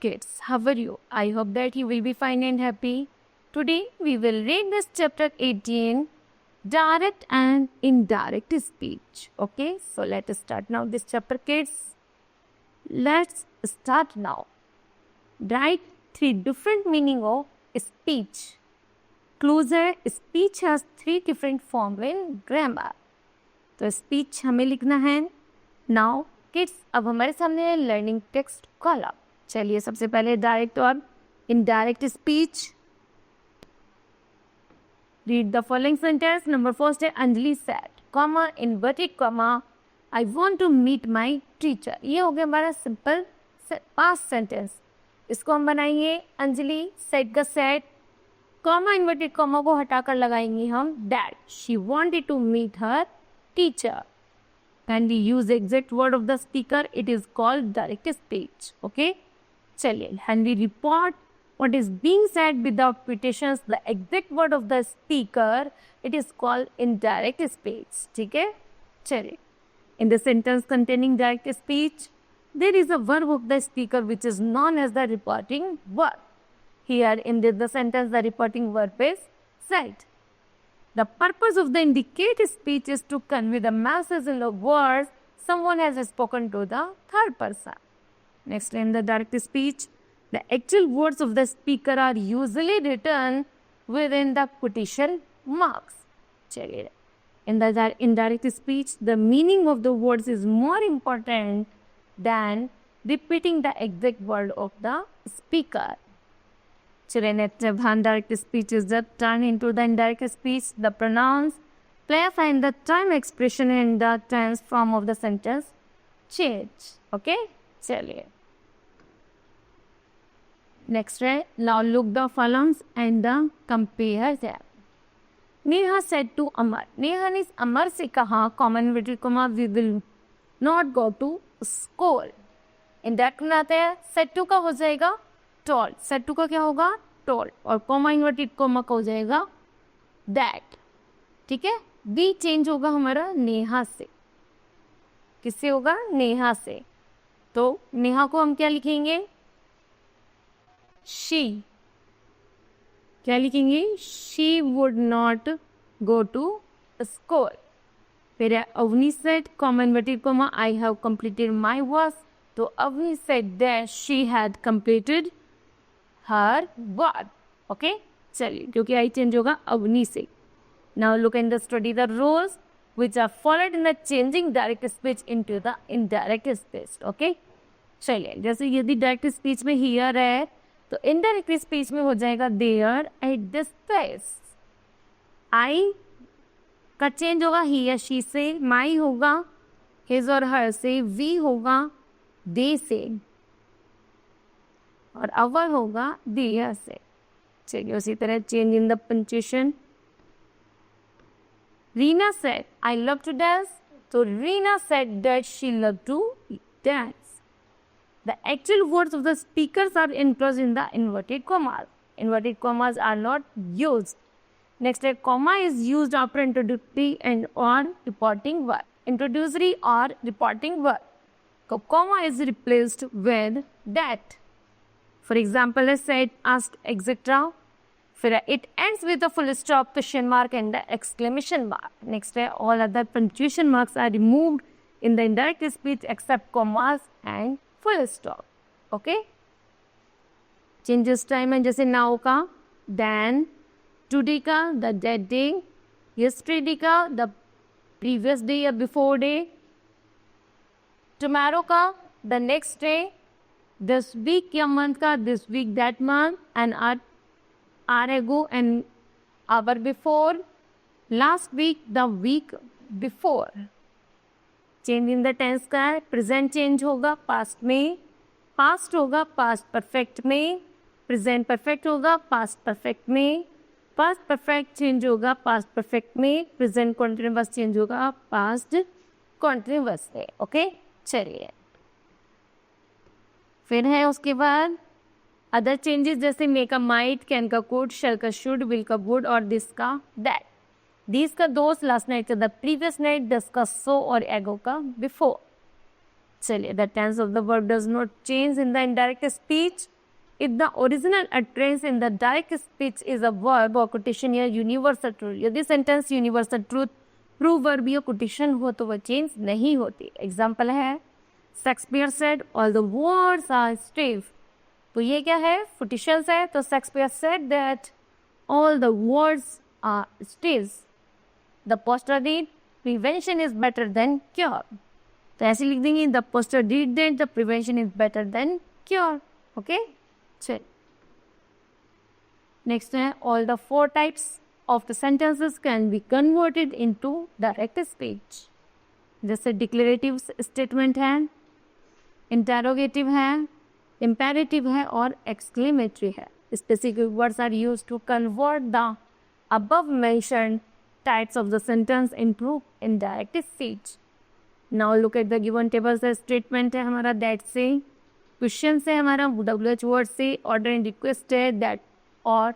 kids, how are you? I hope that you will be fine and happy. Today we will read this chapter 18, direct and indirect speech. Okay, so let us start now this chapter, kids. Let's start now. Write 3 different meaning of speech. Closer, speech has 3 different form in grammar. तो speech हमें लिखना है. Now kids, अब हमारे सामने है learning text column. चलिए सबसे पहले डायरेक्ट और indirect speech. Read the following sentence. Number first है Anjali said, comma inverted comma, I want to meet my teacher. ये हो गया हमारा सिंपल पास्ट सेंटेंस. इसको हम बनाएंगे अंजलि सेड का सेड, कॉमा इनवर्टेड कॉमा को हटाकर लगाएंगे हम that she wanted to meet her teacher. When we use the exact word of the speaker, it is called direct speech. Okay? चलिए, when we report what is being said without quotations, the exact word of the speaker, it is called indirect speech. ठीक है? चलिए. In the sentence containing direct speech, there is a verb of the speaker which is known as the reporting verb. Here in the sentence, the reporting verb is said. The purpose of the indicated speech is to convey the message in the words someone has spoken to the third person. Next, in the direct speech, the actual words of the speaker are usually written within the quotation marks. In the indirect speech, the meaning of the words is more important than repeating the exact word of the speaker. Children, when direct speech is turned into the indirect speech, the pronouns, place and the time expression and the tense form of the sentence change. Okay? चलिए. Next है, now look the columns and the compare them. Neha said to Amar. Neha ने अमर से कहा, common inverted comma, we will not go to school. Indirect में आता है, said to का हो जाएगा told. said to का क्या होगा told. और कॉमा इन्वर्टेड कॉमा का हो जाएगा that. ठीक है. बी चेंज होगा हमारा नेहा से. किससे होगा? नेहा से. तो नेहा को हम क्या लिखेंगे? she. क्या लिखेंगे? she would not go to school. फिर Avni said comma inverted comma, I have completed my work. तो Avani said that she had completed her work. Okay? चलिए, क्योंकि आई चेंज होगा अवनी से. Now look and study the rules which are followed in the changing direct speech into the indirect speech. Okay? चलिए, जैसे यदि direct speech में here है तो इनडायरेक्ट स्पीच में हो जाएगा देयर एट दिस प्लेस. आई का चेंज होगा हियर शी से, माई होगा हिज और हर से, वी होगा दे से, और अवर होगा देयर से. चलिए, उसी तरह change in the punctuation. Reena said I love to dance. तो Reena said that she love to dance. The actual words of the speakers are enclosed in the inverted commas. Inverted commas are not used. Next, a comma is used after introductory and or reporting verb. Introductory or reporting verb. So, comma is replaced with that. For example, I said, asked, etc. फिर it ends with a full stop, question mark and the exclamation mark. Next है, all other punctuation marks are removed in the indirect speech except commas and full stop. Okay? Changes time है जैसे now का, then, today का, the that day, yesterday का, the previous day या before day, tomorrow का, the next day, this week या month का, this week that month, and hour ago and hour before, last week the week before. Change in the tense का है, present change होगा past में, past होगा past perfect में, present perfect होगा past perfect में, पास्ट परफेक्ट चेंज होगा past perfect में, प्रेजेंट कॉन्टिन्यूअस चेंज होगा पास्ट कॉन्टिन्यूअस में. ओके? चलिए, फिर है उसके बाद अदर चेंजेस जैसे मे का माइट, कैन का कुड, शैल का शुड, विल का वुड और दिस का दैट. दिस का दोस्त, लास्ट नाइट का द प्रीवियस नाइट, दस का सो और एगो का बिफोर. चलिए, the tense of the verb does not change in the indirect speech. if the original utterance in the direct speech is a verb or quotation या universal truth, यदि sentence universal truth true verb या quotation हो तो वह change नहीं होती. Example है Shakespeare said all the words are stiff. तो ये क्या है? Quotations है. तो Shakespeare said that all the words are stiff. The poster did prevention is better than cure. तो ऐसे लिख देंगे the poster did that the prevention is better than cure. Okay? चल नेक्स्ट है all the four types of the sentences can be converted into direct speech. जैसे declarative statement है, interrogative है, imperative है और एक्सक्लेमेटरी है. Specific words are used to convert the above mentioned types of the sentence into indirect speech. Now look at the given table. से statement है हमारा that से, क्वेश्चन से हमारा WH वर्ड से, ऑर्डर एंड रिक्वेस्ट है that और,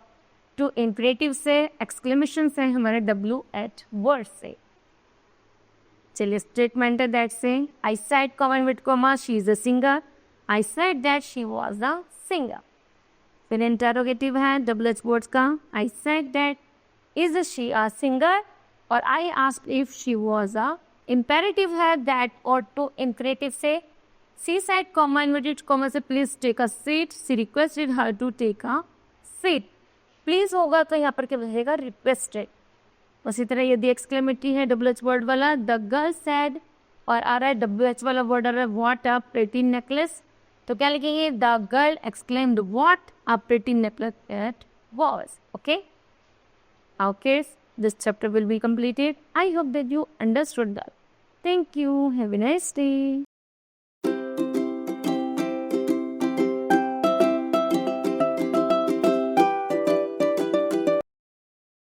to imperative से, एक्सक्लेमेशन से हमारे WH वर्ड से. चलिए स्टेटमेंट है that से, I said comma with comma she is a singer. I said that she was a singer. फिर इंटरोगेटिव है WH वर्ड्स का, I said that is she a singer और I asked if she was a. Imperative है that और to imperative से, she said comma inverted comma से please take a seat. She requested her to take a seat. Please होगा तो यहाँ पर क्या रहेगा? रिक्वेस्टेड. उसी तरह यदि एक्सक्लेमेटरी है WH वर्ड वाला द गर्ल सैड और आ रहा है WH वाला वर्ड आ रहा है व्हाट अ प्रिटी नेकलेस, तो क्या लिखेंगे? The girl exclaimed what a pretty necklace it was. Okay, okay, this chapter will be completed. I hope that you understood that. Thank you. Have a nice day.